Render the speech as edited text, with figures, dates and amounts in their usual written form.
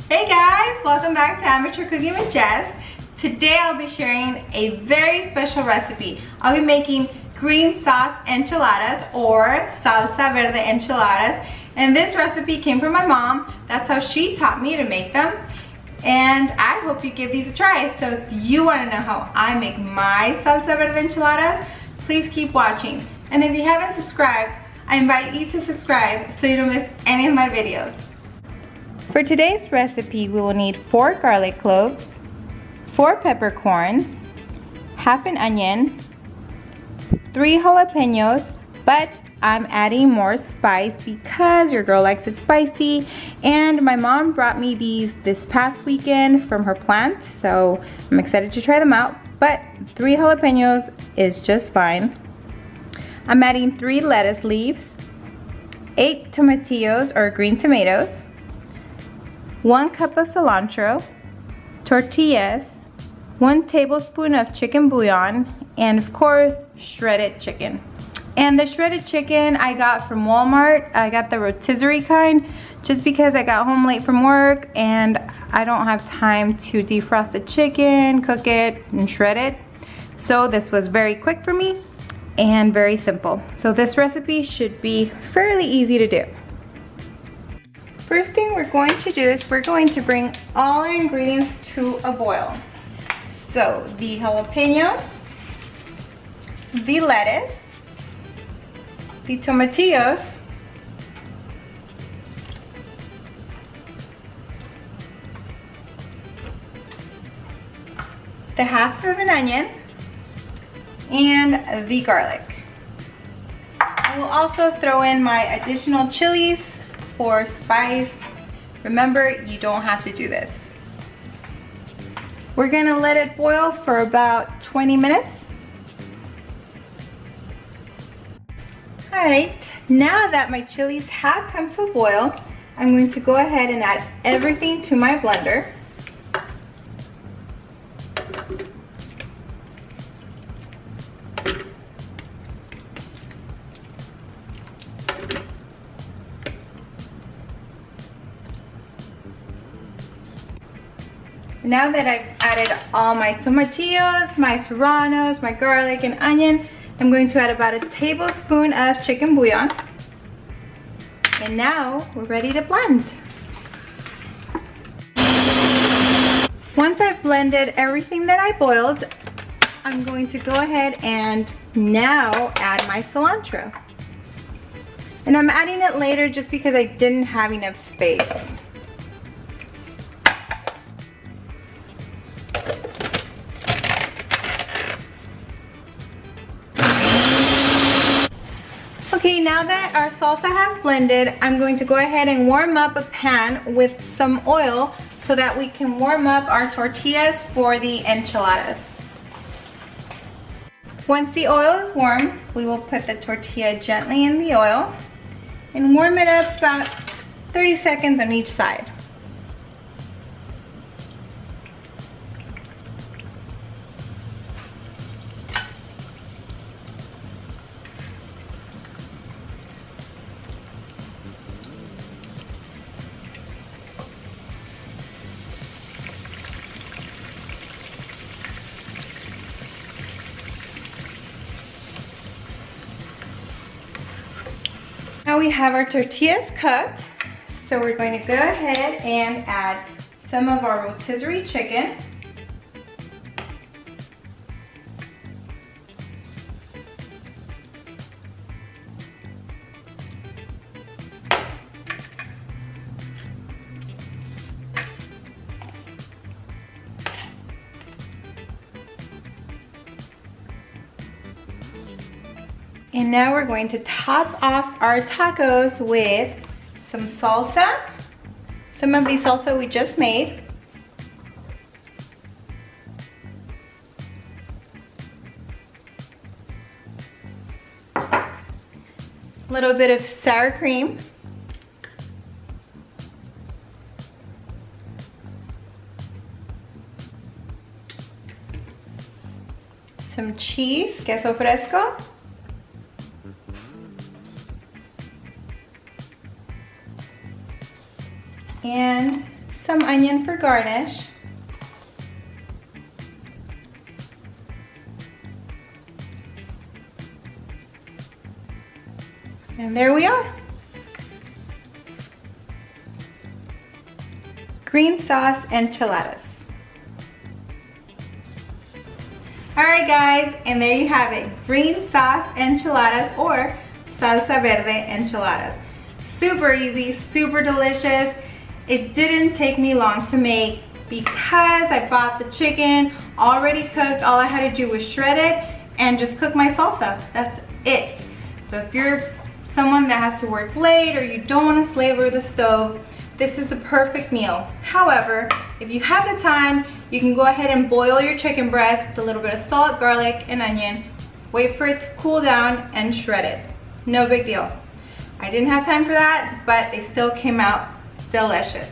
Hey guys, welcome back to Amateur Cooking with Jess. Today I'll be sharing a very special recipe. I'll be making green sauce enchiladas or salsa verde enchiladas. And this recipe came from my mom. That's how she taught me to make them. And I hope you give these a try. So if you want to know how I make my salsa verde enchiladas, please keep watching. And if you haven't subscribed, I invite you to subscribe so you don't miss any of my videos. For today's recipe, we will need 4 garlic cloves, 4 peppercorns, half an onion, 3 jalapenos, but I'm adding more spice because your girl likes it spicy, and my mom brought me these this past weekend from her plant, so I'm excited to try them out, but 3 jalapenos is just fine. I'm adding 3 lettuce leaves, 8 tomatillos or green tomatoes, 1 cup of cilantro, tortillas, 1 tablespoon of chicken bouillon, and of course, shredded chicken. And the shredded chicken I got from Walmart. I got the rotisserie kind just because I got home late from work and I don't have time to defrost the chicken, cook it, and shred it. So this was very quick for me and very simple. So this recipe should be fairly easy to do. First thing we're going to do is we're going to bring all our ingredients to a boil. So the jalapenos, the lettuce, the tomatillos, the half of an onion, and the garlic. I will also throw in my additional chilies for spice. Remember, you don't have to do this. We're gonna let it boil for about 20 minutes. Alright, now that my chilies have come to a boil, I'm going to go ahead and add everything to my blender. Now that I've added all my tomatillos, my serranos, my garlic and onion, I'm going to add about a tablespoon of chicken bouillon. And now we're ready to blend. Once I've blended everything that I boiled, I'm going to go ahead and now add my cilantro. And I'm adding it later just because I didn't have enough space. Okay, now that our salsa has blended, I'm going to go ahead and warm up a pan with some oil so that we can warm up our tortillas for the enchiladas. Once the oil is warm, we will put the tortilla gently in the oil and warm it up about 30 seconds on each side. Now we have our tortillas cooked, so we're going to go ahead and add some of our rotisserie chicken. And now we're going to top off our tacos with some salsa. Some of the salsa we just made. A little bit of sour cream. Some cheese, queso fresco. And some onion for garnish. And there we are. Green sauce enchiladas. Alright guys, and there you have it. Green sauce enchiladas or Salsa Verde enchiladas. Super easy, super delicious. It didn't take me long to make because I bought the chicken already cooked. All I had to do was shred it and just cook my salsa. That's it. So if you're someone that has to work late or you don't want to slavor the stove, this is the perfect meal. However, if you have the time, you can go ahead and boil your chicken breast with a little bit of salt, garlic, and onion. Wait for it to cool down and shred it. No big deal. I didn't have time for that, but they still came out delicious.